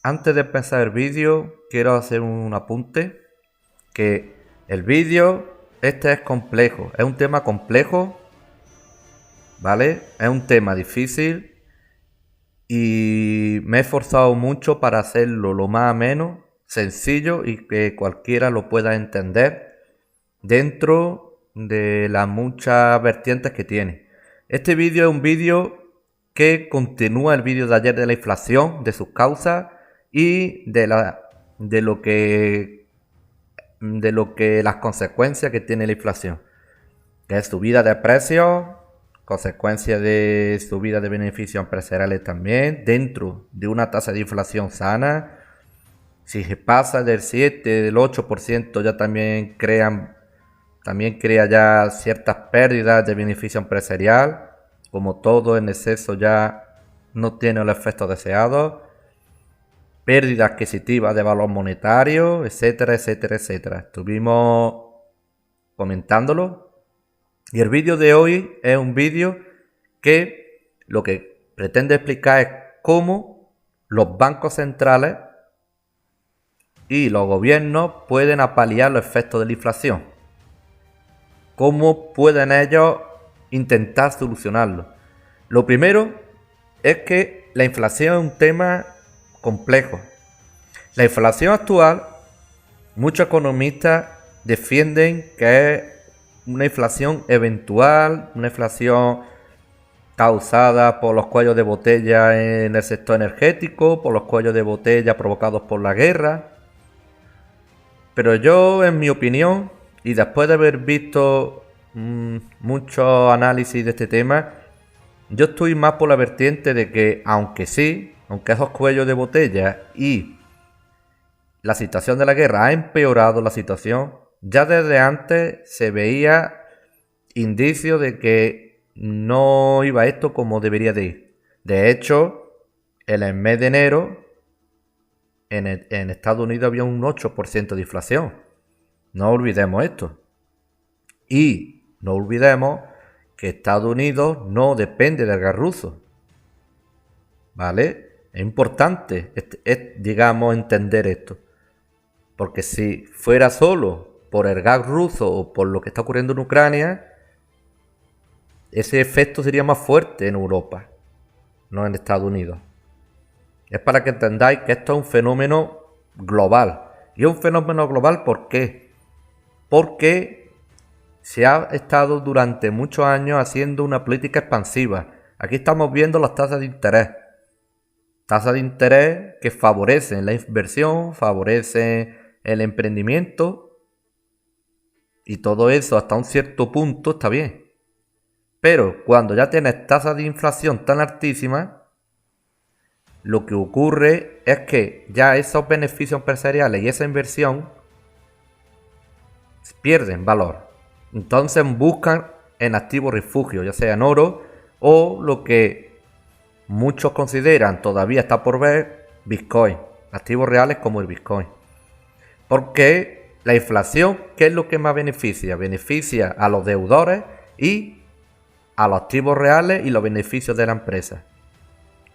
Antes de empezar el vídeo, quiero hacer un apunte, que el vídeo este es complejo, es un tema complejo, ¿vale? Es un tema difícil y me he esforzado mucho para hacerlo lo más ameno, sencillo y que cualquiera lo pueda entender dentro de las muchas vertientes que tiene. Este vídeo es un vídeo que continúa el vídeo de ayer de la inflación, de sus causas y de lo que las consecuencias que tiene la inflación, que es subida de precios, consecuencia de subida de beneficios empresariales también, dentro de una tasa de inflación sana. Si se pasa del 7, del 8%, ya también crea ya ciertas pérdidas de beneficio empresarial. Como todo en exceso ya no tiene el efecto deseado. Pérdida adquisitiva de valor monetario, etcétera, etcétera, etcétera. Estuvimos comentándolo. Y el vídeo de hoy es un vídeo que lo que pretende explicar es cómo los bancos centrales y los gobiernos pueden paliar los efectos de la inflación. ¿Cómo pueden ellos intentar solucionarlo? Lo primero es que la inflación es un tema complejo. La inflación actual, muchos economistas defienden que es una inflación eventual, una inflación causada por los cuellos de botella en el sector energético, por los cuellos de botella provocados por la guerra. Pero yo, en mi opinión, y después de haber visto mucho análisis de este tema, yo estoy más por la vertiente de que, aunque esos cuellos de botella y la situación de la guerra ha empeorado la situación, ya desde antes se veía indicios de que no iba esto como debería de ir. De hecho, en el mes de enero, en Estados Unidos había un 8% de inflación. No olvidemos esto. Y no olvidemos que Estados Unidos no depende del gas ruso. ¿Vale? Es importante, digamos, entender esto. Porque si fuera solo por el gas ruso o por lo que está ocurriendo en Ucrania, ese efecto sería más fuerte en Europa, no en Estados Unidos. Es para que entendáis que esto es un fenómeno global. Y es un fenómeno global, ¿por qué? Porque se ha estado durante muchos años haciendo una política expansiva. Aquí estamos viendo las tasas de interés. Tasas de interés que favorecen la inversión, favorecen el emprendimiento. Y todo eso hasta un cierto punto está bien. Pero cuando ya tienes tasas de inflación tan altísimas, lo que ocurre es que ya esos beneficios empresariales y esa inversión pierden valor. Entonces buscan en activos refugio, ya sea en oro o lo que muchos consideran, todavía está por ver, Bitcoin. Activos reales como el Bitcoin. Porque la inflación, ¿qué es lo que más beneficia? Beneficia a los deudores y a los activos reales y los beneficios de la empresa.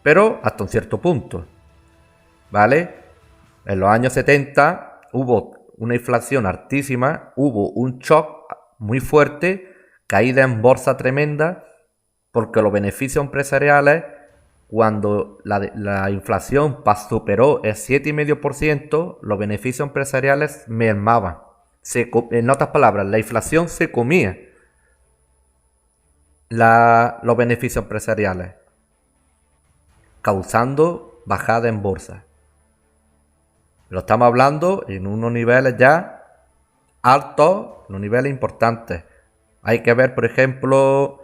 Pero hasta un cierto punto. ¿Vale? En los años 70 hubo una inflación altísima, hubo un shock muy fuerte, caída en bolsa tremenda, porque los beneficios empresariales, cuando la inflación superó el 7,5%, los beneficios empresariales mermaban. En otras palabras, la inflación se comía los beneficios empresariales, causando bajada en bolsa. Lo estamos hablando en unos niveles ya altos, unos niveles importantes. Hay que ver, por ejemplo,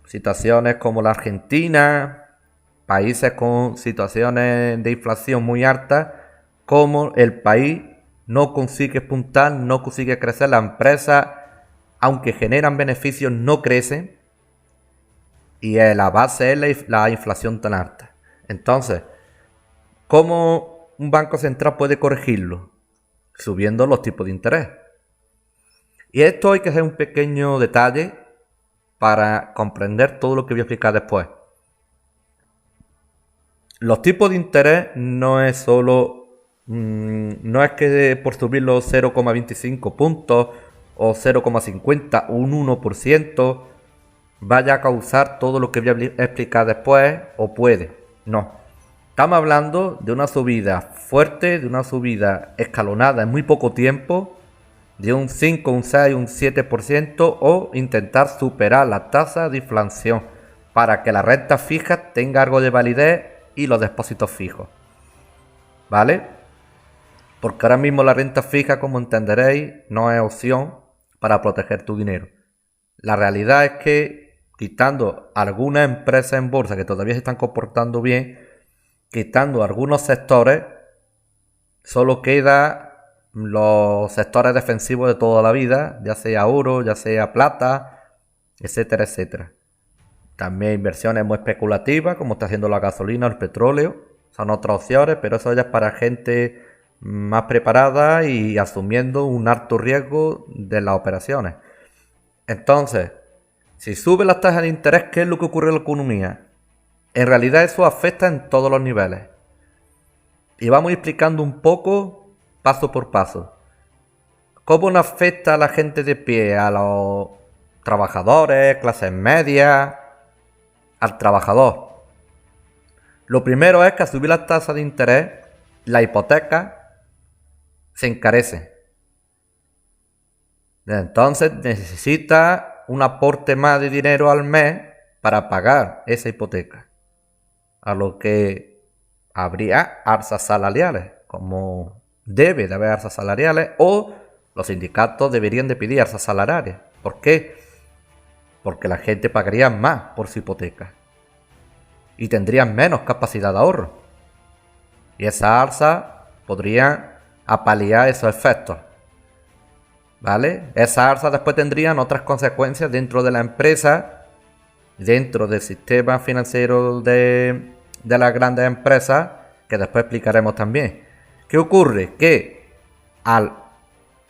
situaciones como la Argentina, países con situaciones de inflación muy altas, como el país no consigue puntar, no consigue crecer, las empresas, aunque generan beneficios, no crecen, y la base es la inflación tan alta. Entonces, ¿cómo un banco central puede corregirlo? Subiendo los tipos de interés. Y esto hay que hacer un pequeño detalle para comprender todo lo que voy a explicar después. Los tipos de interés no es solo, no es que por subir los 0,25 puntos o 0,50 o un 1% vaya a causar todo lo que voy a explicar después o puede. No. Estamos hablando de una subida fuerte, de una subida escalonada en muy poco tiempo, de un 5, un 6, un 7% o intentar superar la tasa de inflación para que la renta fija tenga algo de validez y los depósitos fijos. ¿Vale? Porque ahora mismo la renta fija, como entenderéis, no es opción para proteger tu dinero. La realidad es que, quitando algunas empresas en bolsa que todavía se están comportando bien, quitando algunos sectores, solo queda los sectores defensivos de toda la vida, ya sea oro, ya sea plata, etcétera, etcétera. También inversiones muy especulativas, como está haciendo la gasolina o el petróleo, son otras opciones, pero eso ya es para gente más preparada y asumiendo un alto riesgo de las operaciones. Entonces, si sube las tasas de interés, ¿qué es lo que ocurre en la economía? En realidad eso afecta en todos los niveles. Y vamos explicando un poco, paso por paso. ¿Cómo nos afecta a la gente de pie? A los trabajadores, clases medias, al trabajador. Lo primero es que al subir las tasas de interés, la hipoteca se encarece. Entonces necesita un aporte más de dinero al mes para pagar esa hipoteca. A lo que habría alzas salariales, como debe de haber alzas salariales, o los sindicatos deberían de pedir alzas salariales. ¿Por qué? Porque la gente pagaría más por su hipoteca y tendrían menos capacidad de ahorro. Y esa alza podría apalear esos efectos. ¿Vale? Esas alzas después tendrían otras consecuencias dentro de la empresa, dentro del sistema financiero de las grandes empresas, que después explicaremos también. ¿Qué ocurre? Que al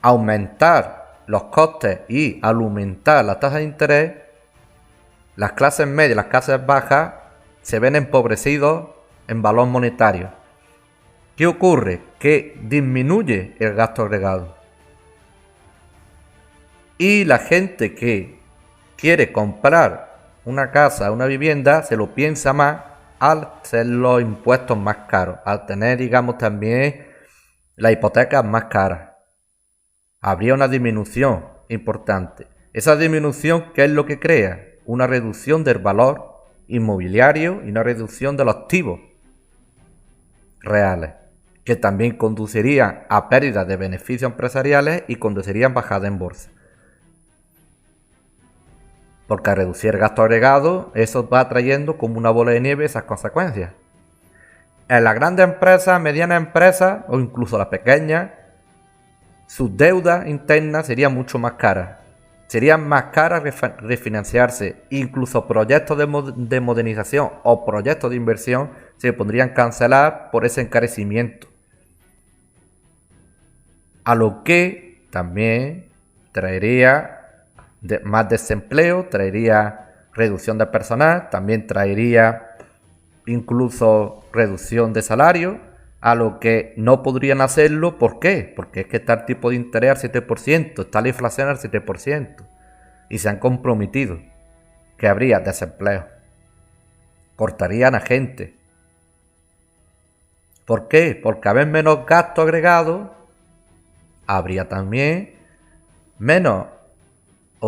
aumentar los costes y al aumentar la tasa de interés, las clases medias y las clases bajas se ven empobrecidos en valor monetario. ¿Qué ocurre? Que disminuye el gasto agregado. Y la gente que quiere comprar una casa, una vivienda, se lo piensa más al ser los impuestos más caros, al tener, digamos, también las hipotecas más caras. Habría una disminución importante. Esa disminución, ¿qué es lo que crea? Una reducción del valor inmobiliario y una reducción de los activos reales, que también conducirían a pérdidas de beneficios empresariales y conducirían bajadas en bolsa. Porque al reducir el gasto agregado, eso va trayendo como una bola de nieve esas consecuencias. En las grandes empresas, medianas empresas o incluso las pequeñas, sus deudas internas serían mucho más caras. Serían más caras refinanciarse. Incluso proyectos de modernización o proyectos de inversión se podrían cancelar por ese encarecimiento. A lo que también traería más desempleo, traería reducción de personal, también traería incluso reducción de salario, a lo que no podrían hacerlo. ¿Por qué? Porque es que está el tipo de interés al 7%, está la inflación al 7%, y se han comprometido que habría desempleo, cortarían a gente. ¿Por qué? Porque haber menos gasto agregado, habría también menos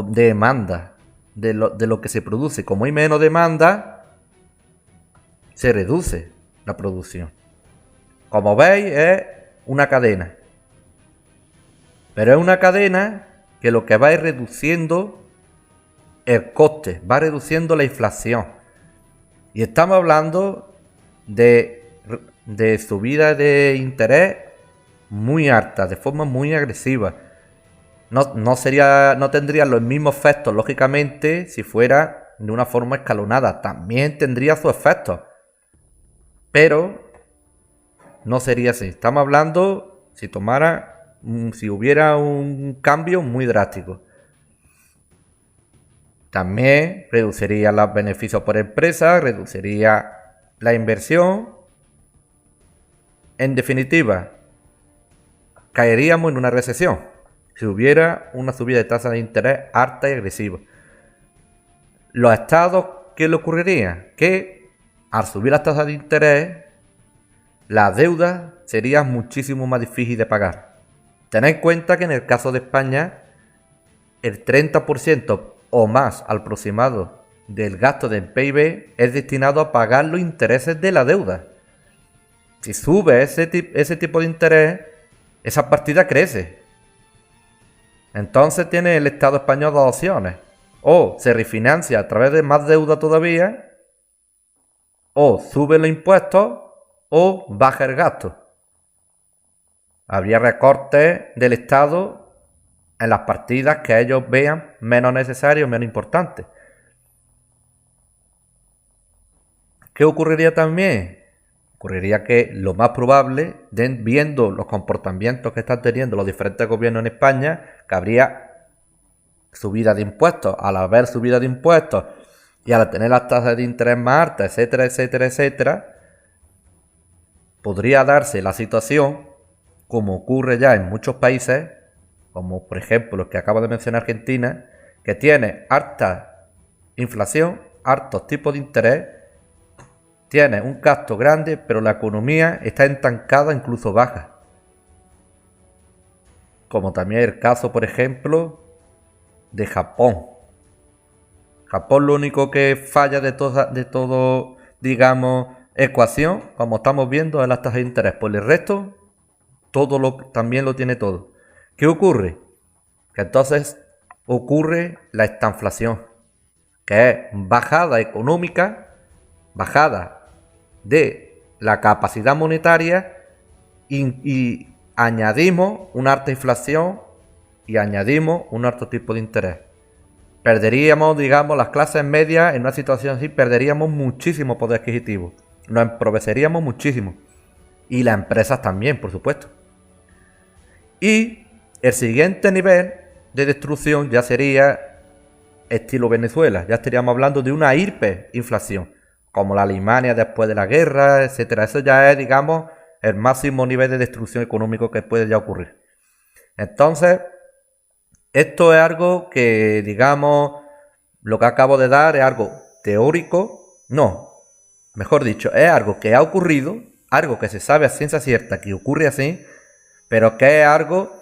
demanda de lo que se produce. Como hay menos demanda, se reduce la producción. Como veis, es una cadena. Pero es una cadena que lo que va es reduciendo el coste, va reduciendo la inflación. Y estamos hablando de subida de interés muy alta, de forma muy agresiva. No tendría los mismos efectos, lógicamente, si fuera de una forma escalonada. También tendría sus efectos, pero no sería así. Estamos hablando si hubiera un cambio muy drástico. También reduciría los beneficios por empresa, reduciría la inversión En definitiva, caeríamos en una recesión si hubiera una subida de tasa de interés alta y agresiva. Los estados, ¿qué le ocurriría? Que al subir las tasas de interés, la deuda sería muchísimo más difícil de pagar. Tened en cuenta que en el caso de España, el 30% o más aproximado del gasto del PIB es destinado a pagar los intereses de la deuda. Si sube ese tipo de interés, esa partida crece. Entonces tiene el Estado español dos opciones. O se refinancia a través de más deuda todavía, o sube los impuestos, o baja el gasto. Habría recortes del Estado en las partidas que ellos vean menos necesarias o menos importantes. ¿Qué ocurriría también? Ocurriría que lo más probable, viendo los comportamientos que están teniendo los diferentes gobiernos en España, que habría subida de impuestos. Al haber subida de impuestos y al tener las tasas de interés más altas, etcétera, etcétera, etcétera, podría darse la situación, como ocurre ya en muchos países, como por ejemplo los que acabo de mencionar, Argentina, que tiene alta inflación, altos tipos de interés, tiene un gasto grande, pero la economía está estancada, incluso baja. Como también el caso, por ejemplo, de Japón. Japón lo único que falla de todo, digamos, ecuación, como estamos viendo, es las tasas de interés. Por el resto, también lo tiene todo. ¿Qué ocurre? Que entonces ocurre la estanflación, que es bajada económica, bajada de la capacidad monetaria y añadimos una alta inflación y añadimos un alto tipo de interés. Perderíamos, digamos, las clases medias en una situación así, perderíamos muchísimo poder adquisitivo. Nos empobreceríamos muchísimo. Y las empresas también, por supuesto. Y el siguiente nivel de destrucción ya sería estilo Venezuela. Ya estaríamos hablando de una hiperinflación, como la Alemania después de la guerra, etcétera. Eso ya es, digamos, el máximo nivel de destrucción económico que puede ya ocurrir. Entonces, esto es algo que, digamos, lo que acabo de dar es algo teórico. No, mejor dicho, es algo que ha ocurrido, algo que se sabe a ciencia cierta que ocurre así, pero que es algo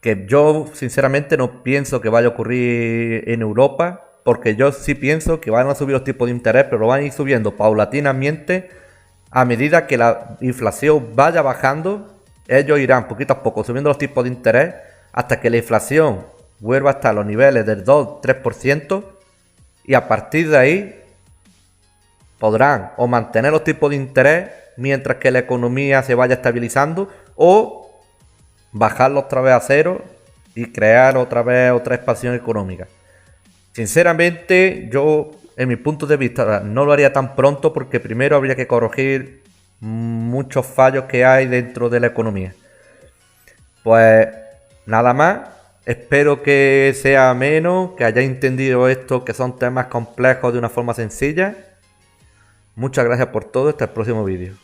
que yo sinceramente no pienso que vaya a ocurrir en Europa, porque yo sí pienso que van a subir los tipos de interés, pero van a ir subiendo paulatinamente a medida que la inflación vaya bajando. Ellos irán poquito a poco subiendo los tipos de interés hasta que la inflación vuelva hasta los niveles del 2-3%, y a partir de ahí podrán o mantener los tipos de interés mientras que la economía se vaya estabilizando, o bajarlo otra vez a cero y crear otra vez otra expansión económica. Sinceramente, yo, en mi punto de vista, no lo haría tan pronto, porque primero habría que corregir muchos fallos que hay dentro de la economía. Pues nada más, espero que sea ameno, que hayáis entendido esto, que son temas complejos de una forma sencilla. Muchas gracias por todo, hasta el próximo vídeo.